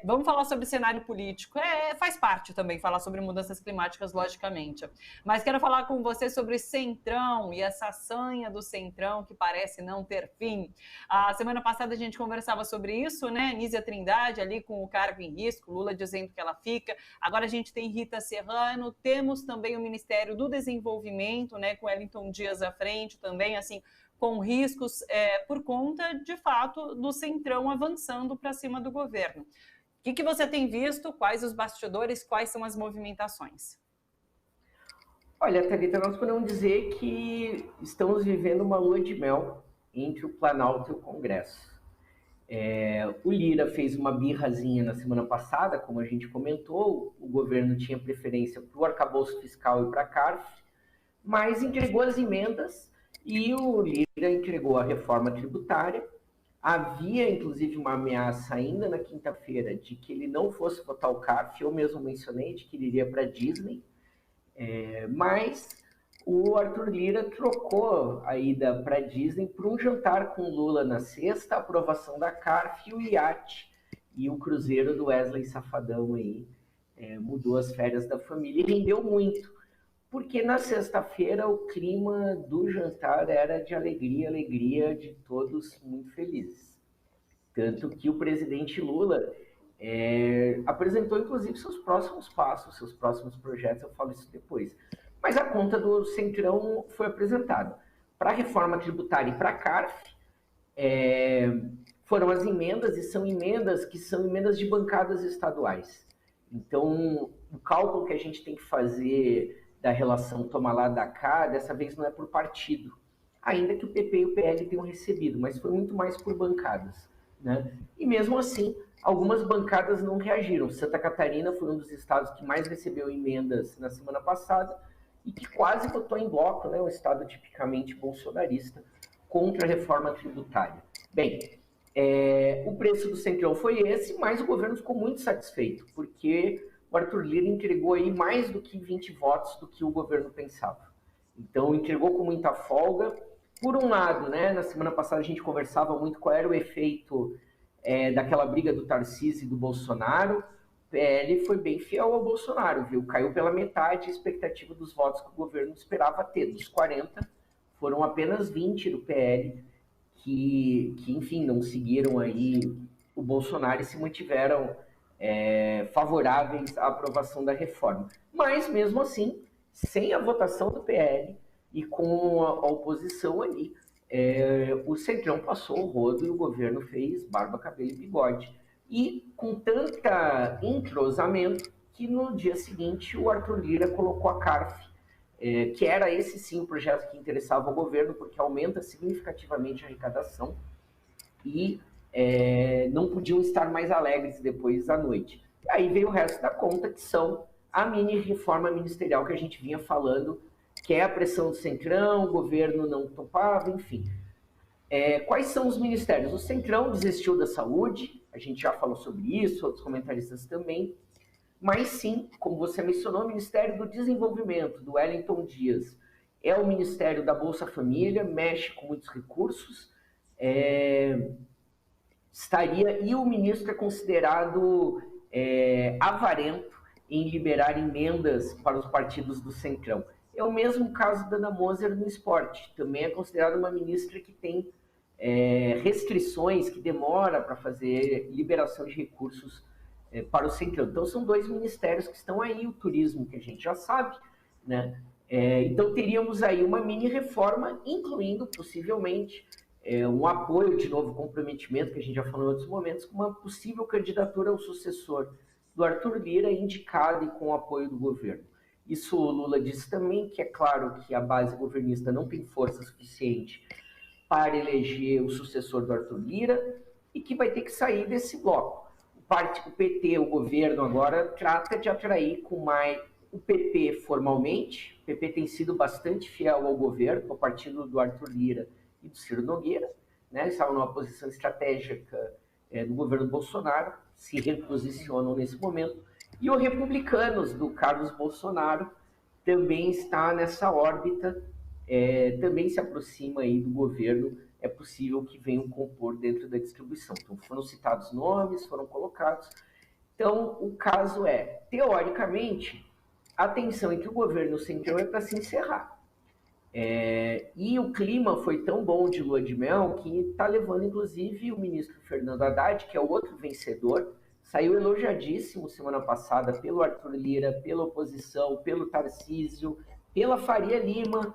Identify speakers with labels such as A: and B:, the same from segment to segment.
A: Vamos falar sobre cenário político. Faz parte também falar sobre mudanças climáticas, logicamente. Mas quero falar com você sobre Centrão e essa sanha do Centrão que parece não ter fim. A semana passada a gente conversava sobre isso, né? Nízia Trindade ali com o cargo em risco, Lula dizendo que ela fica. Agora a gente tem Rita Serrano, temos também o Ministério do Desenvolvimento, né? Com Wellington Dias à frente também, assim, com riscos por conta, de fato, do Centrão avançando para cima do governo. O que você tem visto? Quais os bastidores? Quais são as movimentações?
B: Olha, Thalita, nós podemos dizer que estamos vivendo uma lua de mel entre o Planalto e o Congresso. O Lira fez uma birrazinha na semana passada, como a gente comentou, o governo tinha preferência para o arcabouço fiscal e para a CARF, mas entregou as emendas e o Lira entregou a reforma tributária. Havia, inclusive, uma ameaça ainda na quinta-feira de que ele não fosse votar o CARF, eu mesmo mencionei, de que ele iria para a Disney, mas o Arthur Lira trocou a ida para a Disney por um jantar com Lula na sexta, a aprovação da CARF e o iate e o cruzeiro do Wesley Safadão aí, mudou as férias da família e rendeu muito. Porque na sexta-feira o clima do jantar era de alegria de todos muito felizes. Tanto que o presidente Lula apresentou, inclusive, seus próximos passos, seus próximos projetos, eu falo isso depois. Mas a conta do Centrão foi apresentada. Para a reforma tributária e para a CARF, foram as emendas, e são emendas que são emendas de bancadas estaduais. Então, o cálculo que a gente tem que fazer da relação toma lá da cá, dessa vez não é por partido, ainda que o PP e o PL tenham recebido, mas foi muito mais por bancadas, né? E mesmo assim, algumas bancadas não reagiram. Santa Catarina foi um dos estados que mais recebeu emendas na semana passada e que quase votou em bloco, né? Um estado tipicamente bolsonarista, contra a reforma tributária. Bem, o preço do Centrão foi esse, mas o governo ficou muito satisfeito, porque o Arthur Lira entregou aí mais do que 20 votos do que o governo pensava. Então, entregou com muita folga. Por um lado, né, na semana passada a gente conversava muito qual era o efeito daquela briga do Tarcísio e do Bolsonaro. O PL foi bem fiel ao Bolsonaro, viu? Caiu pela metade a expectativa dos votos que o governo esperava ter. Dos 40, foram apenas 20 do PL que enfim, não seguiram aí o Bolsonaro e se mantiveram favoráveis à aprovação da reforma. Mas, mesmo assim, sem a votação do PL e com a oposição ali, o Centrão passou o rodo e o governo fez barba, cabelo e bigode. E com tanta entrosamento que no dia seguinte o Arthur Lira colocou a CARF, que era esse sim o projeto que interessava ao governo, porque aumenta significativamente a arrecadação e não podiam estar mais alegres depois à noite. E aí veio o resto da conta, que são a mini reforma ministerial que a gente vinha falando, que é a pressão do Centrão, o governo não topava, enfim. Quais são os ministérios? O Centrão desistiu da saúde, a gente já falou sobre isso, outros comentaristas também, mas sim, como você mencionou, o Ministério do Desenvolvimento, do Wellington Dias, é o Ministério da Bolsa Família, mexe com muitos recursos, e o ministro é considerado avarento em liberar emendas para os partidos do Centrão. É o mesmo caso da Ana Moser no esporte, também é considerada uma ministra que tem restrições, que demora para fazer liberação de recursos para o Centrão. Então são dois ministérios que estão aí, o turismo que a gente já sabe, né? Então teríamos aí uma mini reforma, incluindo possivelmente um apoio, de novo, comprometimento, que a gente já falou em outros momentos, com uma possível candidatura ao sucessor do Arthur Lira, indicado e com o apoio do governo. Isso o Lula disse também, que é claro que a base governista não tem força suficiente para eleger o sucessor do Arthur Lira e que vai ter que sair desse bloco. O PT, o governo agora, trata de atrair com mais o PP formalmente. O PP tem sido bastante fiel ao governo, ao partido do Arthur Lira e do Ciro Nogueira, né? Estavam numa posição estratégica do governo Bolsonaro, se reposicionam nesse momento. E o Republicanos, do Carlos Bolsonaro, também está nessa órbita, também se aproxima aí do governo é possível que venham compor dentro da distribuição. Então, foram citados nomes, foram colocados. Então, o caso é, teoricamente, a tensão entre o governo e o Centrão é para se encerrar. E o clima foi tão bom de lua de mel que está levando, inclusive, o ministro Fernando Haddad, que é o outro vencedor, saiu elogiadíssimo semana passada pelo Arthur Lira, pela oposição, pelo Tarcísio, pela Faria Lima,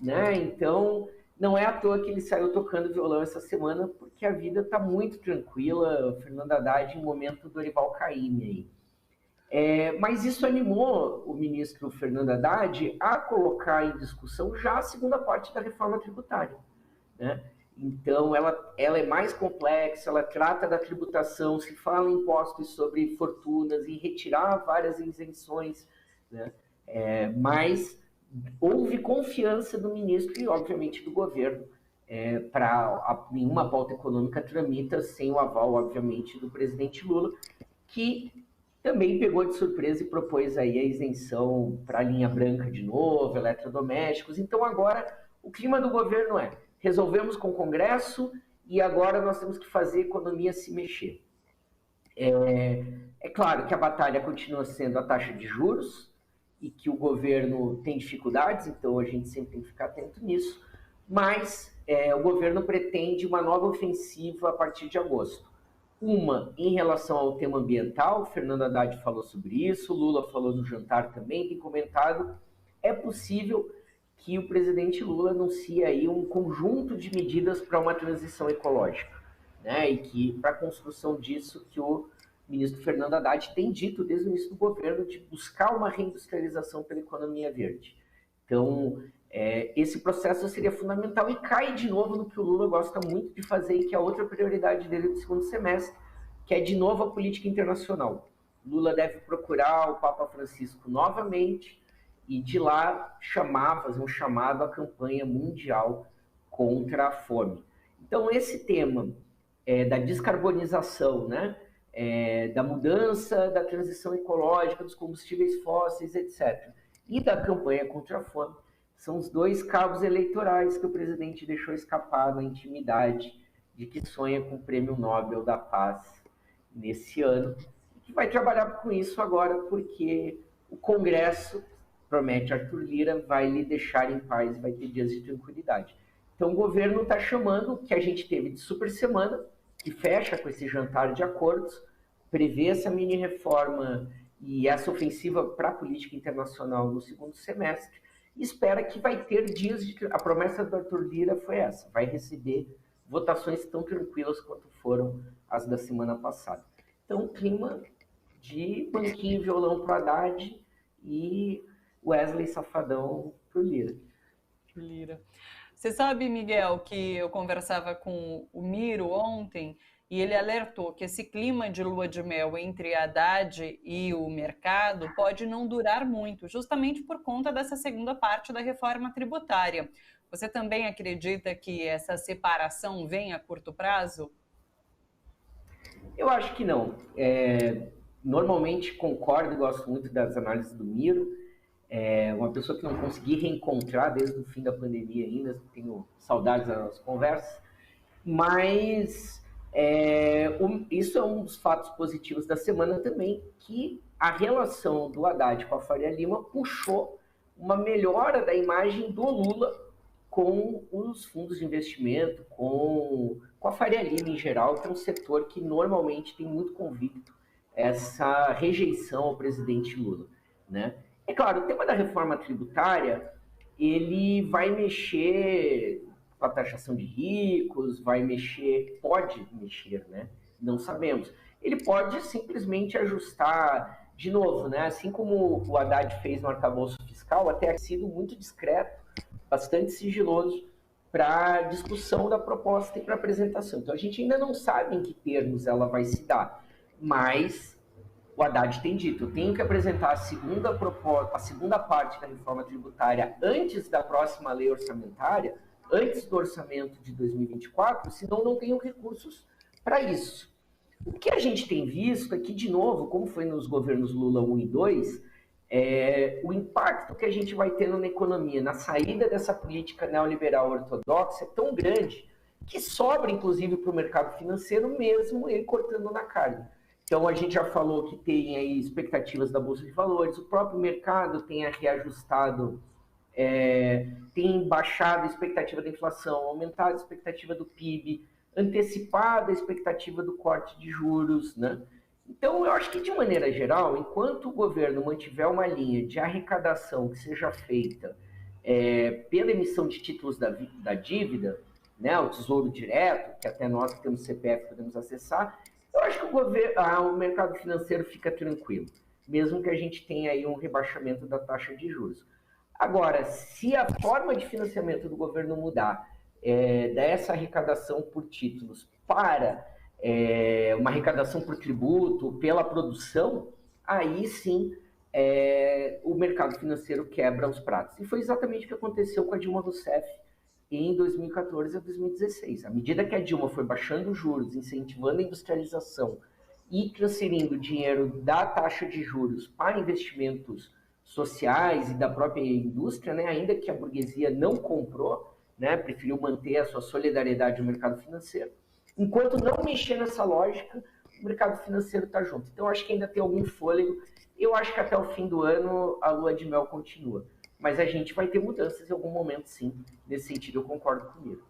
B: né? Então, não é à toa que ele saiu tocando violão essa semana, porque a vida está muito tranquila. O Fernando Haddad em momento Dorival Caymmi aí. Mas isso animou o ministro Fernando Haddad a colocar em discussão já a segunda parte da reforma tributária, né? Então, ela é mais complexa, ela trata da tributação, se fala em impostos sobre fortunas, em retirar várias isenções, né? Mas houve confiança do ministro e, obviamente, do governo para nenhuma pauta econômica tramita sem o aval, obviamente, do presidente Lula, que também pegou de surpresa e propôs aí a isenção para a linha branca de novo, eletrodomésticos. Então, agora, o clima do governo resolvemos com o Congresso e agora nós temos que fazer a economia se mexer. É claro que a batalha continua sendo a taxa de juros e que o governo tem dificuldades, então a gente sempre tem que ficar atento nisso, mas o governo pretende uma nova ofensiva a partir de agosto. Uma em relação ao tema ambiental, Fernando Haddad falou sobre isso, Lula falou no jantar também, tem comentado, é possível que o presidente Lula anuncie aí um conjunto de medidas para uma transição ecológica, né? E que para a construção disso que o ministro Fernando Haddad tem dito desde o início do governo de buscar uma reindustrialização pela economia verde. Então, esse processo seria fundamental e cai de novo no que o Lula gosta muito de fazer e que é a outra prioridade dele no segundo semestre, que é de novo a política internacional. Lula deve procurar o Papa Francisco novamente e de lá fazer um chamado à campanha mundial contra a fome. Então, esse tema da descarbonização, né, da mudança, da transição ecológica, dos combustíveis fósseis, etc., e da campanha contra a fome, são os dois cabos eleitorais que o presidente deixou escapar na intimidade de que sonha com o Prêmio Nobel da Paz nesse ano, e que vai trabalhar com isso agora, porque o Congresso, promete Arthur Lira, vai lhe deixar em paz e vai ter dias de tranquilidade. Então o governo está chamando o que a gente teve de super semana, que fecha com esse jantar de acordos, prevê essa mini reforma e essa ofensiva para a política internacional no segundo semestre, e espera que vai ter dias de... A promessa do Arthur Lira foi essa, vai receber votações tão tranquilas quanto foram as da semana passada. Então, clima de banquinho e violão para Haddad e Wesley Safadão para o Lira.
A: Você sabe, Miguel, que eu conversava com o Miro ontem e ele alertou que esse clima de lua de mel entre Haddad e o mercado pode não durar muito, justamente por conta dessa segunda parte da reforma tributária. Você também acredita que essa separação vem a curto prazo?
B: Eu acho que não. Normalmente concordo e gosto muito das análises do Miro. Uma pessoa que não consegui reencontrar desde o fim da pandemia ainda, tenho saudades das nossas conversas, mas isso é um dos fatos positivos da semana também, que a relação do Haddad com a Faria Lima puxou uma melhora da imagem do Lula com os fundos de investimento, com a Faria Lima em geral, que é um setor que normalmente tem muito convicto essa rejeição ao presidente Lula, né? É claro, o tema da reforma tributária, ele vai mexer com a taxação de ricos, pode mexer, né? Não sabemos. Ele pode simplesmente ajustar de novo, né? Assim como o Haddad fez no arcabouço fiscal, até ha sido muito discreto, bastante sigiloso para discussão da proposta e para apresentação. Então a gente ainda não sabe em que termos ela vai se dar, mas o Haddad tem dito, eu tenho que apresentar a segunda parte da reforma tributária antes da próxima lei orçamentária, antes do orçamento de 2024, senão não tenho recursos para isso. O que a gente tem visto é que, de novo, como foi nos governos Lula 1 e 2, o impacto que a gente vai tendo na economia, na saída dessa política neoliberal ortodoxa, é tão grande que sobra, inclusive, para o mercado financeiro, mesmo ele cortando na carne. Então, a gente já falou que tem aí expectativas da Bolsa de Valores, o próprio mercado tem reajustado, tem baixado a expectativa da inflação, aumentado a expectativa do PIB, antecipado a expectativa do corte de juros, né? Então, eu acho que, de maneira geral, enquanto o governo mantiver uma linha de arrecadação que seja feita pela emissão de títulos da dívida, né, o Tesouro Direto, que até nós que temos CPF podemos acessar, eu acho que o mercado financeiro fica tranquilo, mesmo que a gente tenha aí um rebaixamento da taxa de juros. Agora, se a forma de financiamento do governo mudar, dessa arrecadação por títulos para uma arrecadação por tributo, pela produção, aí sim o mercado financeiro quebra os pratos. E foi exatamente o que aconteceu com a Dilma Rousseff em 2014 a 2016. À medida que a Dilma foi baixando os juros, incentivando a industrialização e transferindo dinheiro da taxa de juros para investimentos sociais e da própria indústria, né, ainda que a burguesia não comprou, né, preferiu manter a sua solidariedade no mercado financeiro, enquanto não mexer nessa lógica, o mercado financeiro está junto. Então, acho que ainda tem algum fôlego. Eu acho que até o fim do ano a lua de mel continua. Mas a gente vai ter mudanças em algum momento, sim. Nesse sentido, eu concordo comigo.